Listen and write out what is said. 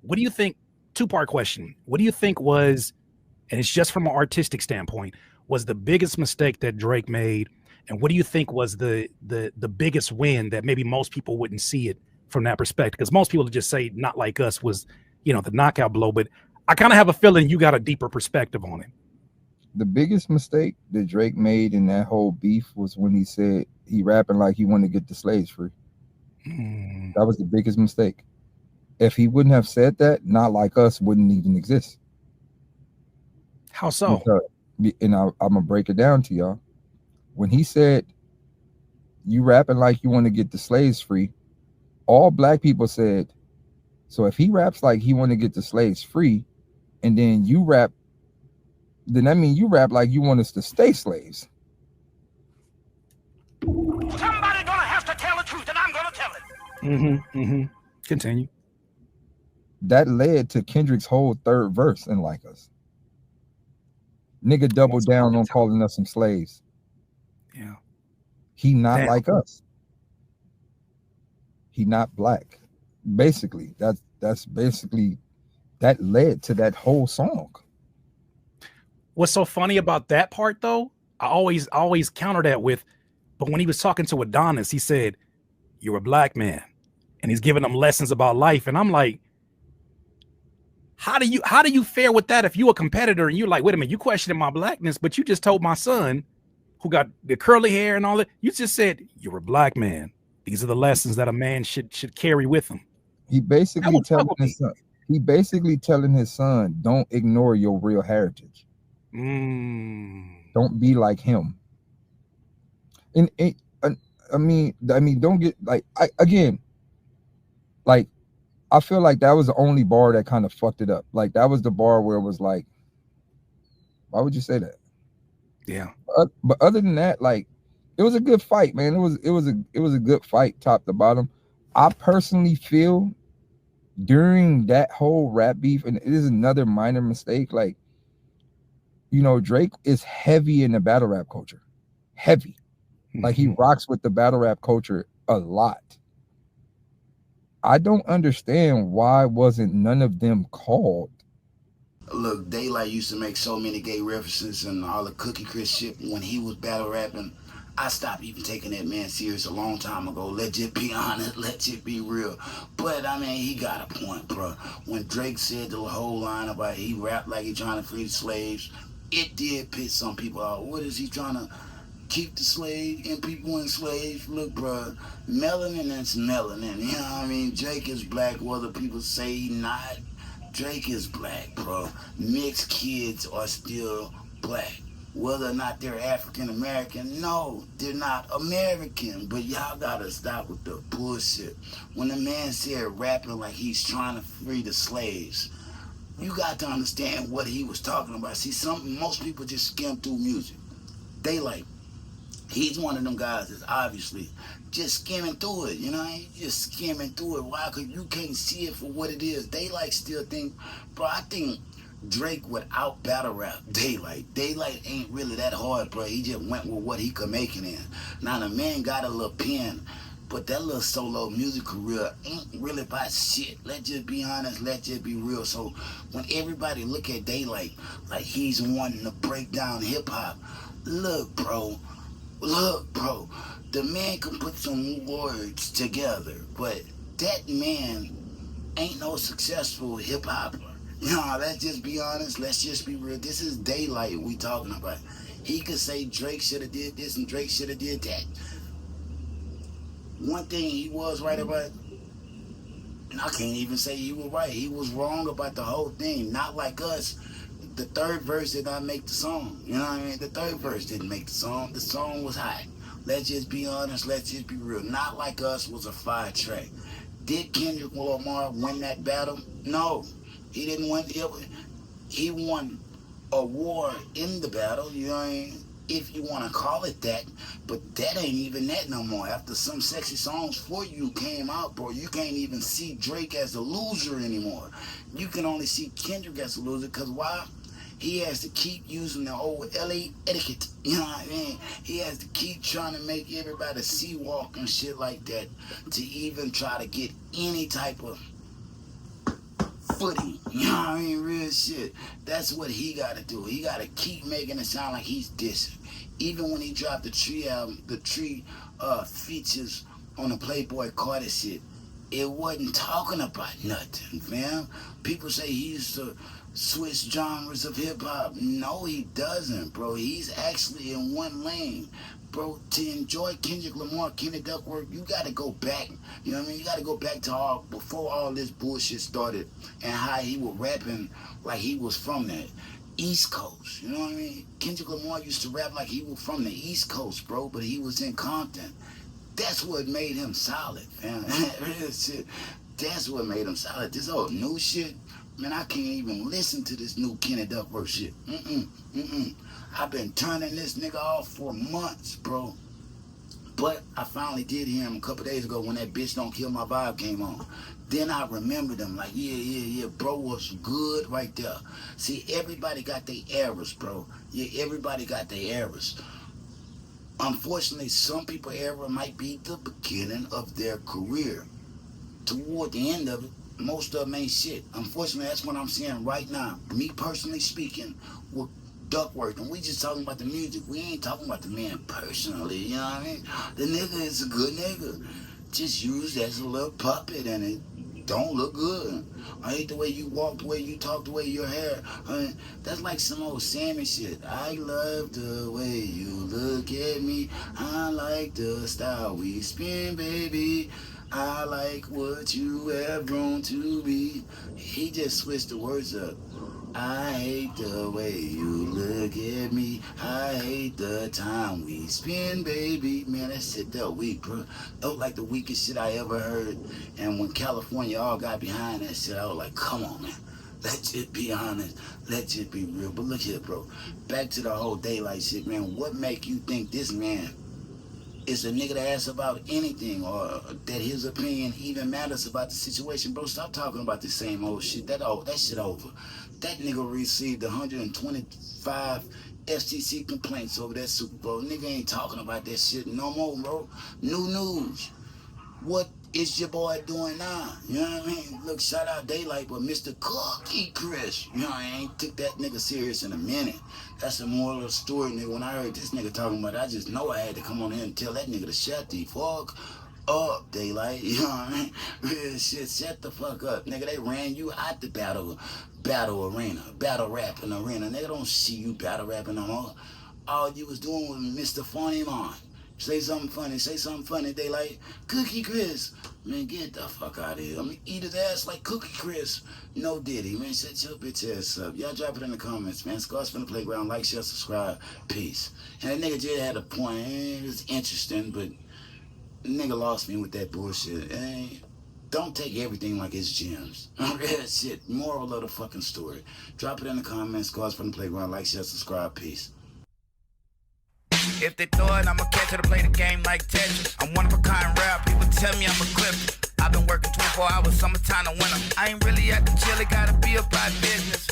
what do you think? Two-part question. What do you think was, and it's just from an artistic standpoint, was the biggest mistake that Drake made, and what do you think was the biggest win that maybe most people wouldn't see it from that perspective? Because most people just say "Not Like Us" was, the knockout blow, but I kind of have a feeling you got a deeper perspective on it. The biggest mistake that Drake made in that whole beef was when he said he rapping like he wanted to get the slaves free. Hmm. That was the biggest mistake. If he wouldn't have said that, Not Like Us wouldn't even exist. How so? Because, and I'm gonna break it down to y'all. When he said you rapping like you want to get the slaves free, all black people said, so if he raps like he want to get the slaves free, and then you rap, then that means you rap like you want us to stay slaves. Somebody gonna have to tell the truth, and I'm gonna tell it. Continue. That led to Kendrick's whole third verse in Like Us. Nigga doubled down on calling us some slaves. Yeah. He not Damn. like us. He not black. Basically, that's basically that led to that whole song. What's so funny about that part though? I always counter that with, but when he was talking to Adonis, he said, "You're a black man," and he's giving him lessons about life, and I'm like, how do you fare with that if you a competitor and you're like, wait a minute, you questioning my blackness, but you just told my son, who got the curly hair and all that, you just said you're a black man. These are the lessons that a man should carry with him. He That basically would telling buggle his me. son. He basically telling his son, don't ignore your real heritage. Mm. Don't be like him. And I mean, don't get like again. Like I feel like that was the only bar that kind of fucked it up. Like that was the bar where it was like, why would you say that? Yeah. But other than that, like it was a good fight, man. It was a good fight, top to bottom. I personally feel during that whole rap beef, and it is another minor mistake. Like Drake is heavy in the battle rap culture, heavy. Like he rocks with the battle rap culture a lot. I don't understand why wasn't none of them called. Look, Daylyt used to make so many gay references and all the Cookie Crisp shit when he was battle rapping. I stopped even taking that man serious a long time ago. Let's just be honest. Let's just be real. But I mean, he got a point, bro. When Drake said the whole line about he rapped like he trying to free the slaves, it did piss some people off. What is he trying to keep the slave and people enslaved? Look, bro, melanin is melanin. You know what I mean? Drake is black, whether people say he not. Drake is black, bro. Mixed kids are still black. Whether or not they're African American, no, they're not American. But y'all gotta stop with the bullshit. When the man said rapping like he's trying to free the slaves, you got to understand what he was talking about. See, most people just skim through music. Daylyt, he's one of them guys that's obviously just skimming through it, you know? Just skimming through it. Why? Because you can't see it for what it is. Daylyt still think, bro, I think Drake would out battle rap Daylyt. Daylyt ain't really that hard, bro. He just went with what he could make it in. Now, the man got a little pen, but that little solo music career ain't really about shit. Let's just be honest. Let's just be real. So when everybody look at Daylyt like he's wanting to break down hip hop, look, bro. Look, bro, the man can put some words together, but that man ain't no successful hip hopper. No, let's just be honest. Let's just be real. This is Daylyt we talking about. He could say Drake should have did this and Drake should have did that. One thing he was right about, and I can't even say he was right. He was wrong about the whole thing. Not like us. The third verse did not make the song. You know what I mean? The third verse didn't make the song. The song was hot. Let's just be honest. Let's just be real. Not Like Us was a fire track. Did Kendrick Lamar win that battle? No. He didn't win. He won a war in the battle. You know what I mean? If you want to call it that, but that ain't even that no more. After Some Sexy Songs For You came out, bro, you can't even see Drake as a loser anymore. You can only see Kendrick as a loser because why? He has to keep using the old LA etiquette. You know what I mean? He has to keep trying to make everybody see walk and shit like that to even try to get any type of footing. You know what I mean? Real shit. That's what he gotta do. He gotta keep making it sound like he's dissing. Even when he dropped the Tree album, the Tree features on the Playboy Carter shit, it wasn't talking about nothing, fam. People say he used to switch genres of hip hop. No, he doesn't, bro. He's actually in one lane. Bro, to enjoy Kendrick Lamar, Kenny Duckworth, you gotta go back. You know what I mean? You gotta go back to before all this bullshit started and how he was rapping like he was from the East Coast. You know what I mean? Kendrick Lamar used to rap like he was from the East Coast, bro, but he was in Compton. That's what made him solid, fam. Real shit. That's what made him solid. This old new shit, man, I can't even listen to this new Kenny Duckworth shit. I've been turning this nigga off for months, bro. But I finally did hear him a couple days ago when that Bitch Don't Kill My Vibe came on. Then I remembered him like, yeah, bro was good right there. See, everybody got their errors, bro. Yeah, everybody got their errors. Unfortunately, some people's error might be the beginning of their career. Toward the end of it, most of them ain't shit. Unfortunately, that's what I'm seeing right now. Me personally speaking, with Duckworth, and we just talking about the music. We ain't talking about the man personally, you know what I mean? The nigga is a good nigga. Just used as a little puppet, and it don't look good. I hate the way you walk, the way you talk, the way your hair. I mean, that's like some old Sammy shit. I love the way you look at me. I like the style we spin, baby. I like what you have grown to be. He just switched the words up. I hate the way you look at me. I hate the time we spend, baby. Man, that shit that weak, bro. That was like the weakest shit I ever heard. And when California all got behind that shit, I was like, come on, man. Let's just be honest. Let's just be real. But look here, bro. Back to the whole Daylyt shit, man. What make you think this man is a nigga to ask about anything, or that his opinion even matters about the situation? Bro, stop talking about the same old shit. That shit over. That nigga received 125 FCC complaints over that Super Bowl. Nigga ain't talking about that shit no more, bro. New news. What is your boy doing now? You know what I mean? Look, shout out Daylyt, but Mr. Cookie Chris, you know, I ain't took that nigga serious in a minute. That's the moral of the story, nigga. When I heard this nigga talking about it, I just know I had to come on here and tell that nigga to shut the fuck up, Daylyt. You know what I mean? Real shit, shut the fuck up. Nigga, they ran you out the battle arena, battle rapping arena. Nigga, don't see you battle rapping no more. All you was doing was Mr. Funny Man. Say something funny, Daylyt. Cookie Chris, man, get the fuck out of here. I mean, eat his ass like Cookie Chris. No Diddy, man, shut your bitch ass up. Y'all drop it in the comments, man. Scars from the Playground, like, share, subscribe, peace. And that nigga just had a point. It was interesting, but nigga lost me with that bullshit. Don't take everything like it's gems. Real shit, moral of the fucking story. Drop it in the comments, Scars from the Playground, like, share, subscribe, peace. If they throw it, I'ma catch it to play the game like Tetris. I'm one of a kind rap, people tell me I'm a clip. I've been working 24 hours, summertime to winter. I ain't really at the chill, it gotta be about business.